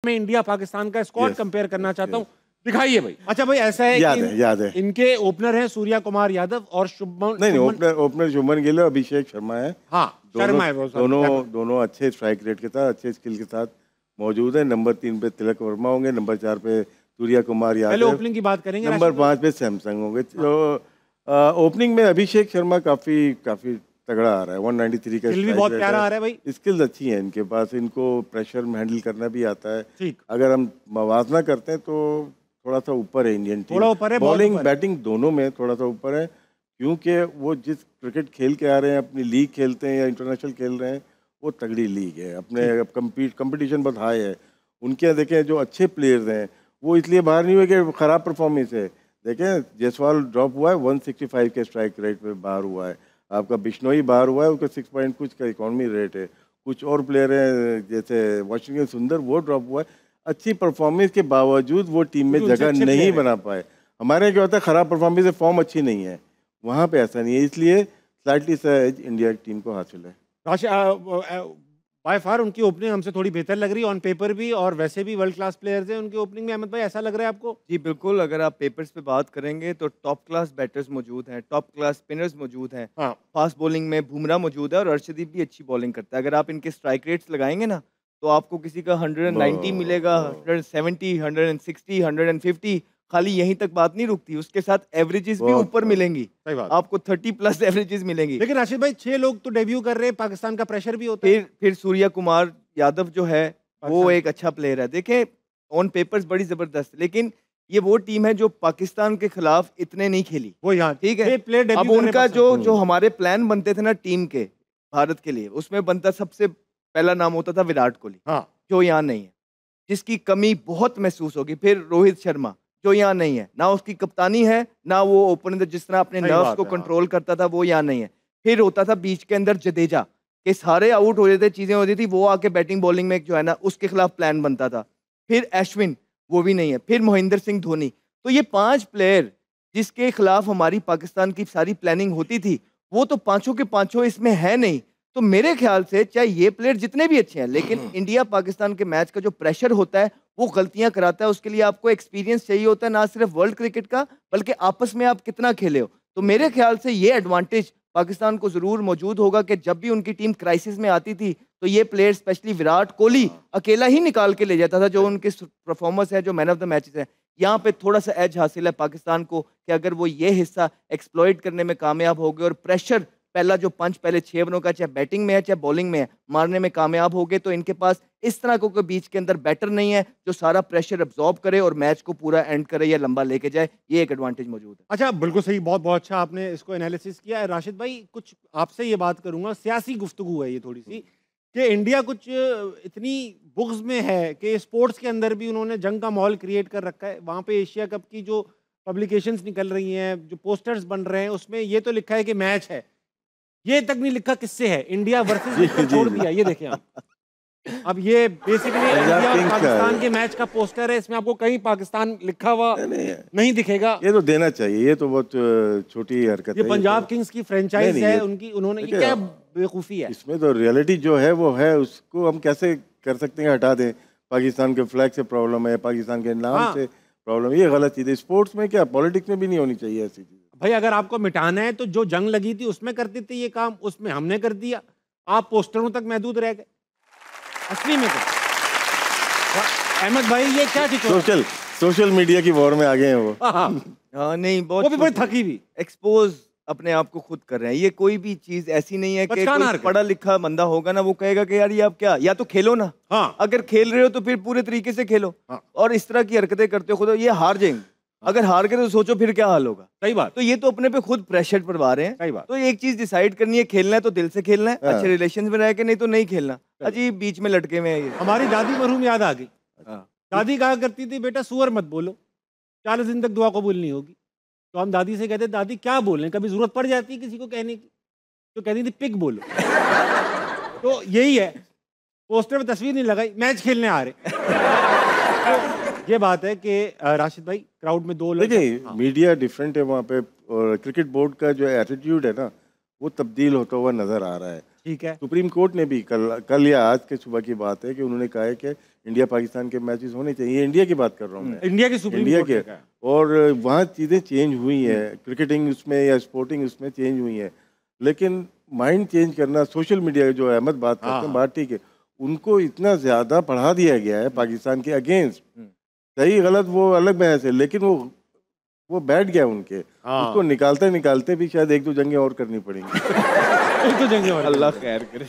मैं इंडिया पाकिस्तान का squad compare करना चाहता हूँ, दिखाइए भाई। अच्छा भाई, ऐसा है याद है इनके ओपनर हैं सूर्या कुमार यादव और शुभमन। नहीं, ओपनर शुभमन गिल और अभिषेक शर्मा है। हाँ, दोनों अच्छे स्ट्राइक रेट के साथ, अच्छे स्किल के साथ मौजूद है। नंबर 3 पे तिलक वर्मा होंगे, नंबर 4 पे सूर्या कुमार यादव, पहले ओपनिंग की बात करेंगे, नंबर 5 पे सैमसंग होंगे। तो ओपनिंग में अभिषेक शर्मा काफी तगड़ा आ रहा है, 193 का स्किल भी बहुत प्यारा आ रहा है भाई। स्किल्स अच्छी हैं इनके पास, इनको प्रेशर में हैंडल करना भी आता है। ठीक, अगर हम मवाजना करते हैं तो थोड़ा सा ऊपर है इंडियन टीम, थोड़ा ऊपर है, बॉलिंग बैटिंग दोनों में थोड़ा सा ऊपर है, क्योंकि वो जिस क्रिकेट खेल के आ रहे हैं, अपनी लीग खेलते हैं या इंटरनेशनल खेल रहे हैं, वो तगड़ी लीग है, अपने कंपटीशन बहुत हाई है उनके यहाँ। देखें जो अच्छे प्लेयर्स हैं वो इसलिए बाहर नहीं हुए कि ख़राब परफॉर्मेंस है। देखें जायसवाल ड्रॉप हुआ है, 165 के स्ट्राइक रेट पे बाहर हुआ है। आपका बिश्नोई बाहर हुआ है, उसका 6 पॉइंट कुछ का इकॉनमी रेट है। कुछ और प्लेयर हैं जैसे वाशिंगटन सुंदर, वो ड्रॉप हुआ है। अच्छी परफॉर्मेंस के बावजूद वो टीम में जगह नहीं बना पाए। हमारे यहाँ क्या होता है, ख़राब परफॉर्मेंस से फॉर्म अच्छी नहीं है, वहाँ पे ऐसा नहीं है, इसलिए स्लाइटली सा एज इंडिया की टीम को हासिल है। बाय फार उनकी ओपनिंग हमसे थोड़ी बेहतर लग रही है ऑन पेपर भी, और वैसे भी वर्ल्ड क्लास प्लेयर्स हैं उनकी ओपनिंग में। अहमद भाई, ऐसा लग रहा है आपको? जी बिल्कुल, अगर आप पेपर्स पे बात करेंगे तो टॉप क्लास बैटर्स मौजूद हैं, टॉप क्लास स्पिनर्स मौजूद हैं। हाँ, फास्ट बॉलिंग में बुमराह मौजूद है और अर्शदीप भी अच्छी बॉलिंग करता है। अगर आप इनके स्ट्राइक रेट्स लगाएंगे ना तो आपको किसी का 190 मिलेगा, 170, 160, 150। खाली यहीं तक बात नहीं रुकती, उसके साथ एवरेजेस भी ऊपर मिलेंगी। सही बात। आपको 30+ एवरेजेस मिलेंगी। लेकिन राशिद भाई, 6 लोग तो डेब्यू कर रहे हैं, पाकिस्तान का प्रेशर भी होता है। फिर सूर्या कुमार यादव जो है वो एक अच्छा प्लेयर है। देखें ऑन पेपर्स बड़ी जबरदस्त, लेकिन ये वो टीम है जो पाकिस्तान के खिलाफ इतने नहीं खेली। वो यहाँ ठीक है, अब उनका जो हमारे प्लान बनते थे ना टीम के भारत के लिए, उसमें बनता सबसे पहला नाम होता था विराट कोहली। हाँ, जो यहाँ नहीं है, जिसकी कमी बहुत महसूस होगी। फिर रोहित शर्मा जो यहाँ नहीं है, ना उसकी कप्तानी है ना वो ओपनर जिस तरह अपने नर्व्स को कंट्रोल करता था, वो यहाँ नहीं है। फिर होता था बीच के अंदर जडेजा के सारे आउट हो जाते, चीजें होती थी, वो आके बैटिंग बॉलिंग में जो है ना उसके खिलाफ प्लान बनता था। फिर अश्विन, वो भी नहीं है। फिर महेंद्र सिंह धोनी। तो ये 5 प्लेयर जिसके खिलाफ हमारी पाकिस्तान की सारी प्लानिंग होती थी, वो तो पांचों के पांचों इसमें है नहीं। तो मेरे ख्याल से चाहे ये प्लेयर जितने भी अच्छे हैं, लेकिन इंडिया पाकिस्तान के मैच का जो प्रेशर होता है वो गलतियां कराता है। उसके लिए आपको एक्सपीरियंस चाहिए होता है, ना सिर्फ वर्ल्ड क्रिकेट का बल्कि आपस में आप कितना खेले हो। तो मेरे ख्याल से ये एडवांटेज पाकिस्तान को जरूर मौजूद होगा कि जब भी उनकी टीम क्राइसिस में आती थी तो ये प्लेयर स्पेशली विराट कोहली अकेला ही निकाल के ले जाता था, जो उनके परफॉर्मेंस है, जो मैन ऑफ द मैचेस है। यहाँ पे थोड़ा सा एज हासिल है पाकिस्तान को कि अगर वो ये हिस्सा एक्सप्लॉइट करने में कामयाब हो गए और प्रेशर पहला जो पंच पहले 6 ओवरों का, चाहे बैटिंग में है चाहे बॉलिंग में है, मारने में कामयाब हो गए, तो इनके पास इस तरह को बीच के अंदर बैटर नहीं है जो सारा प्रेशर अब्जॉर्ब करे और मैच को पूरा एंड करे या लंबा लेके जाए। ये एक एडवांटेज मौजूद है। अच्छा, बिल्कुल सही, बहुत बहुत अच्छा आपने इसको एनालिसिस किया है। राशिद भाई, कुछ आपसे ये बात करूंगा, सियासी गुफ्तगू है ये थोड़ी सी, कि इंडिया कुछ इतनी बुग्ज में है कि स्पोर्ट्स के अंदर भी उन्होंने जंग का माहौल क्रिएट कर रखा है। वहाँ पे एशिया कप की जो पब्लिकेशंस निकल रही हैं, जो पोस्टर्स बन रहे हैं, उसमें ये तो लिखा है कि मैच है, ये तक नहीं लिखा किससे है, इंडिया वर्सेस छोड़ दिया। ये देखें आप, अब ये बेसिकली इंडिया और पाकिस्तान के मैच का पोस्टर है, इसमें आपको कहीं पाकिस्तान लिखा हुआ नहीं दिखेगा। ये तो देना चाहिए, ये तो बहुत छोटी हरकत है। ये पंजाब किंग्स की फ्रेंचाइज है उनकी, उन्होंने, ये क्या बेवकूफ़ी है इसमें? तो रियलिटी जो है वो है, उसको हम कैसे कर सकते हैं हटा दें? पाकिस्तान के फ्लैग से प्रॉब्लम है, पाकिस्तान के नाम से प्रॉब्लम, ये गलत चीज़ है। स्पोर्ट्स में क्या, पॉलिटिक्स में भी नहीं होनी चाहिए ऐसी चीज़। भाई अगर आपको मिटाना है तो जो जंग लगी थी उसमें करते थे ये काम, उसमें हमने कर दिया, आप पोस्टरों तक महदूद रह गए असली में। तो अहमद भाई, ये क्या सोशल मीडिया की वॉर में आ गए हैं वो। हाँ नहीं, बहुत वो भी बड़ी थकी भी एक्सपोज अपने आप को खुद कर रहे हैं। ये कोई भी चीज ऐसी नहीं है कि कोई पढ़ा लिखा बंदा होगा ना वो कहेगा कि यार ये आप क्या, या तो खेलो ना। हाँ, अगर खेल रहे हो तो फिर पूरे तरीके से खेलो। हाँ, और इस तरह की हरकतें करते हो खुद ये हार जाएंगे। अगर हार गए तो सोचो फिर क्या हाल होगा। सही बात। तो ये तो अपने पे खुद प्रेशर पड़वा रहे हैं। सही बात। तो एक चीज डिसाइड करनी है, खेलना है तो दिल से खेलना है, अच्छे रिलेशन में रह के, नहीं तो नहीं खेलना। अजी बीच में लटके में। हमारी दादी मरहूम याद आ गई। दादी कहा करती थी, बेटा सुअर मत बोलो, 40 दिन तक दुआ कबूल नहीं होगी। तो हम दादी से कहते, दादी क्या बोलें, कभी जरूरत पड़ जाती है किसी को कहने की, तो कहती थी पिग बोलो। तो यही है, पोस्टर में तस्वीर नहीं लगाई, मैच खेलने आ रहे। ये बात है कि राशिद भाई, क्राउड में 2 लोग, देखिए मीडिया डिफरेंट है वहाँ पे, और क्रिकेट बोर्ड का जो एटीट्यूड है ना वो तब्दील होता हुआ नजर आ रहा है। ठीक है, सुप्रीम कोर्ट ने भी कल या आज के सुबह की बात है कि उन्होंने कहा है कि इंडिया पाकिस्तान के मैचेस होने चाहिए, इंडिया की बात कर रहा हूँ मैं, इंडिया की सुप्रीम इंडिया कोर्ट के। ने कहा। और वहाँ चीज़ें चेंज हुई हैं, क्रिकेटिंग उसमें या स्पोर्टिंग उसमें चेंज हुई है, लेकिन माइंड चेंज करना, सोशल मीडिया जो अहमद बात करते हैं, बात ठीक है, उनको इतना ज़्यादा बढ़ा दिया गया है पाकिस्तान के अगेंस्ट, सही गलत वो अलग बहस है, लेकिन वो बैठ गया उनके, उसको निकालते निकालते भी शायद 1-2 जंगें और करनी पड़ेंगी। एक तो जंगे अल्लाह खैर करे।